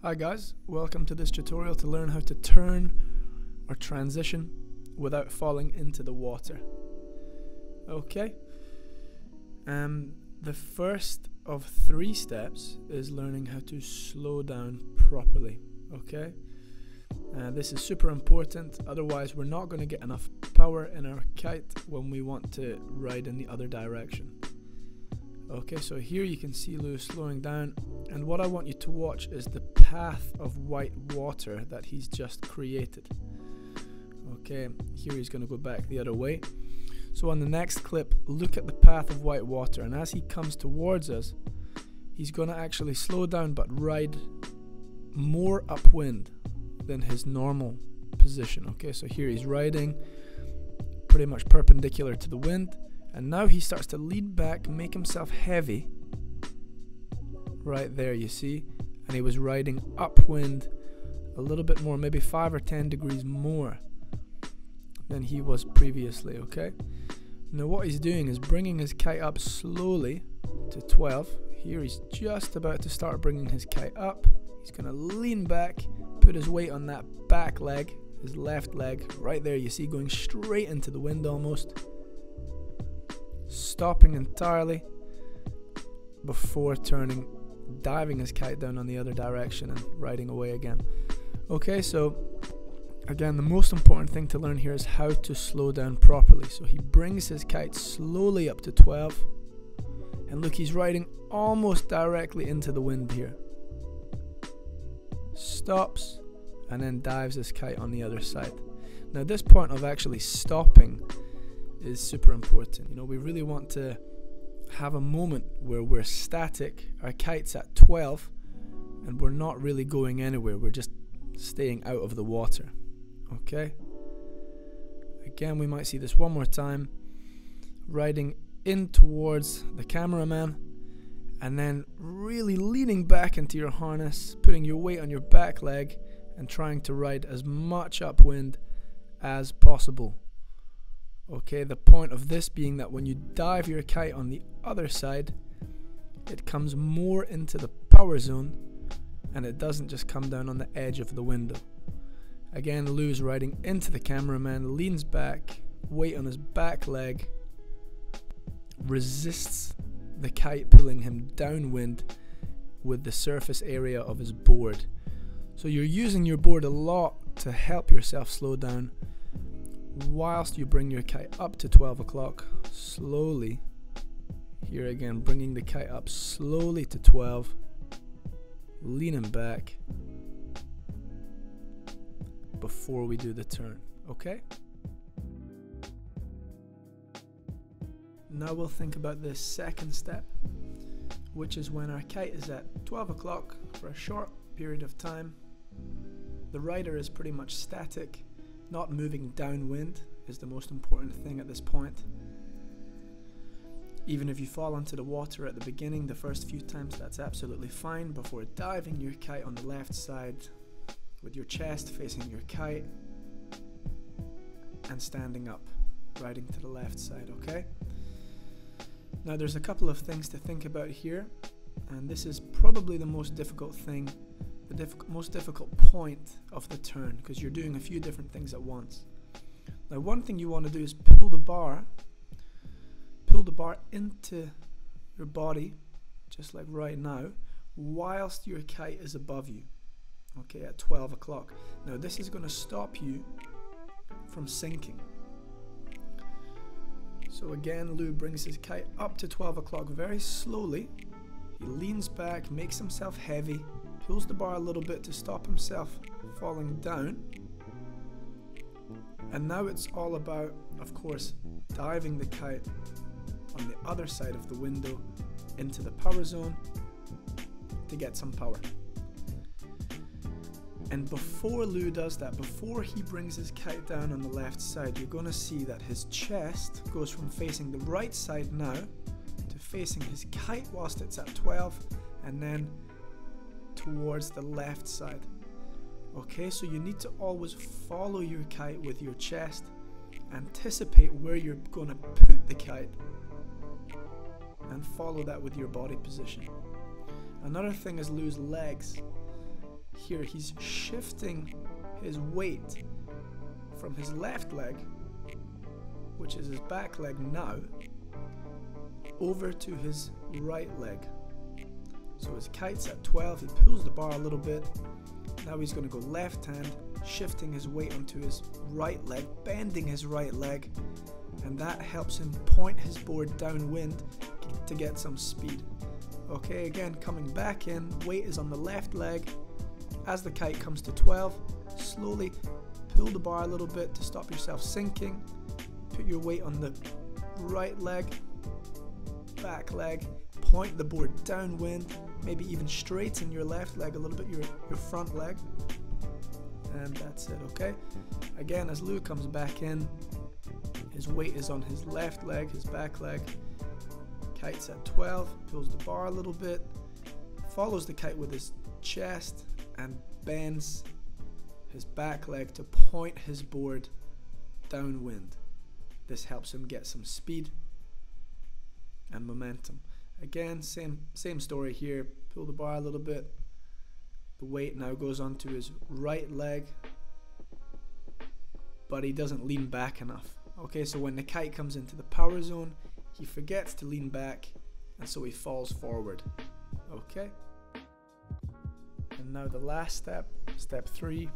Hi guys, welcome to this tutorial to learn how to turn or transition without falling into the water. Okay, the first of 3 steps is learning how to slow down properly. Okay, this is super important, otherwise we're not going to get enough power in our kite when we want to ride in the other direction. Okay, so here you can see Lou slowing down, and what I want you to watch is the path of white water that he's just created. Okay, here he's going to go back the other way. So on the next clip, look at the path of white water, and as he comes towards us, he's going to actually slow down but ride more upwind than his normal position. Okay, so here he's riding pretty much perpendicular to the wind, and now he starts to lean back, make himself heavy. Right there, you see, and he was riding upwind a little bit more, maybe 5 or 10 degrees more than he was previously. Okay, now what he's doing is bringing his kite up slowly to 12. Here he's just about to start bringing his kite up. He's going to lean back, put his weight on that back leg, his left leg, right there, you see, going straight into the wind almost, stopping entirely before turning, diving his kite down on the other direction and riding away again. Okay, so again, the most important thing to learn here is how to slow down properly. So he brings his kite slowly up to 12, and look, he's riding almost directly into the wind here. Stops and then dives his kite on the other side. Now this point of actually stopping is super important. You know, we really want to have a moment where we're static, our kite's at 12, and we're not really going anywhere, we're just staying out of the water. Okay, again, we might see this one more time, riding in towards the cameraman, and then really leaning back into your harness, putting your weight on your back leg, and trying to ride as much upwind as possible. Okay, the point of this being that when you dive your kite on the other side, it comes more into the power zone, and it doesn't just come down on the edge of the window. Again, Lou's riding into the cameraman, leans back, weight on his back leg, resists the kite pulling him downwind with the surface area of his board. So you're using your board a lot to help yourself slow down whilst you bring your kite up to 12 o'clock slowly. Here again, bringing the kite up slowly to 12, leaning back before we do the turn. Okay, now we'll think about this second step, which is when our kite is at 12 o'clock for a short period of time. The rider is pretty much static, not moving downwind is the most important thing at this point. Even if you fall into the water at the beginning, the first few times, that's absolutely fine, before diving your kite on the left side with your chest facing your kite and standing up, riding to the left side. Okay, now there's a couple of things to think about here, and this is probably the most difficult thing, the most difficult point of the turn, because you're doing a few different things at once. Now one thing you want to do is pull the bar into your body, just like right now, whilst your kite is above you, okay, at 12 o'clock. Now this is going to stop you from sinking. So again, Lou brings his kite up to 12 o'clock very slowly. He leans back, makes himself heavy, pulls the bar a little bit to stop himself falling down. And now it's all about, of course, diving the kite on the other side of the window into the power zone to get some power. And before Lou does that, before he brings his kite down on the left side, you're going to see that his chest goes from facing the right side now to facing his kite whilst it's at 12, and then towards the left side. Okay, so you need to always follow your kite with your chest, anticipate where you're going to put the kite, and follow that with your body position. Another thing is Lou's legs. Here he's shifting his weight from his left leg, which is his back leg now, over to his right leg. So his kite's at 12, he pulls the bar a little bit. Now he's going to go left hand, shifting his weight onto his right leg, bending his right leg, and that helps him point his board downwind to get some speed. Okay, again, coming back in, weight is on the left leg. As the kite comes to 12, slowly pull the bar a little bit to stop yourself sinking. Put your weight on the right leg, back leg, point the board downwind, maybe even straighten your left leg a little bit, your front leg, and that's it. Okay, again, as Lou comes back in, his weight is on his left leg, his back leg. Kite's at 12, pulls the bar a little bit, follows the kite with his chest, and bends his back leg to point his board downwind. This helps him get some speed and momentum. Again, same story here. Pull the bar a little bit. The weight now goes onto his right leg, but he doesn't lean back enough. Okay, so when the kite comes into the power zone, he forgets to lean back, and so he falls forward. Okay? And now the last step, step 3,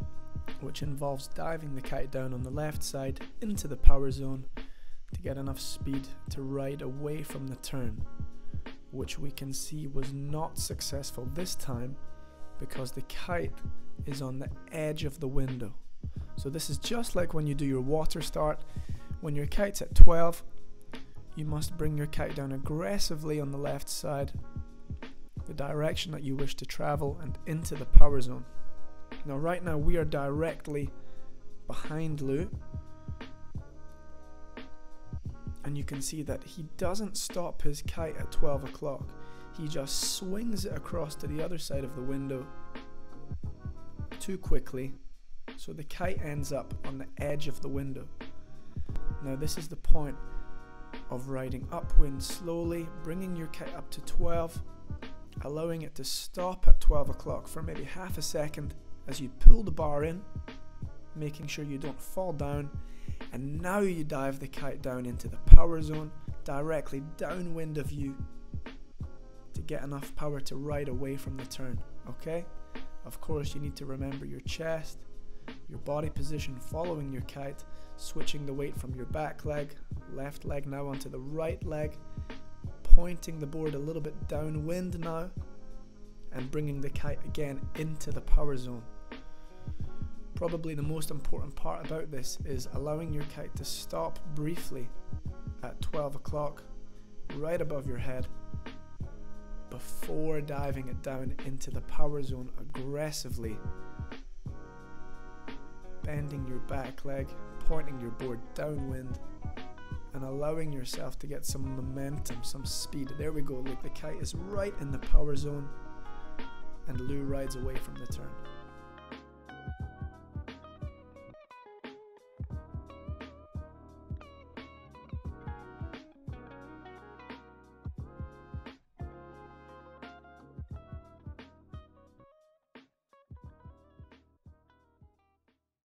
which involves diving the kite down on the left side into the power zone to get enough speed to ride away from the turn, which we can see was not successful this time because the kite is on the edge of the window. So this is just like when you do your water start. When your kite's at 12, you must bring your kite down aggressively on the left side, the direction that you wish to travel, and into the power zone. Now right now we are directly behind Lou, and you can see that he doesn't stop his kite at 12 o'clock. He just swings it across to the other side of the window too quickly, so the kite ends up on the edge of the window. Now this is the point of riding upwind slowly, bringing your kite up to 12, allowing it to stop at 12 o'clock for maybe half a second as you pull the bar in, making sure you don't fall down, and now you dive the kite down into the power zone, directly downwind of you, to get enough power to ride away from the turn. Okay? Of course, you need to remember your chest, your body position following your kite, switching the weight from your back leg, left leg now onto the right leg, pointing the board a little bit downwind now, and bringing the kite again into the power zone. Probably the most important part about this is allowing your kite to stop briefly at 12 o'clock, right above your head, before diving it down into the power zone aggressively, bending your back leg, pointing your board downwind, and allowing yourself to get some momentum, some speed. There we go, look, the kite is right in the power zone, and Lou rides away from the turn.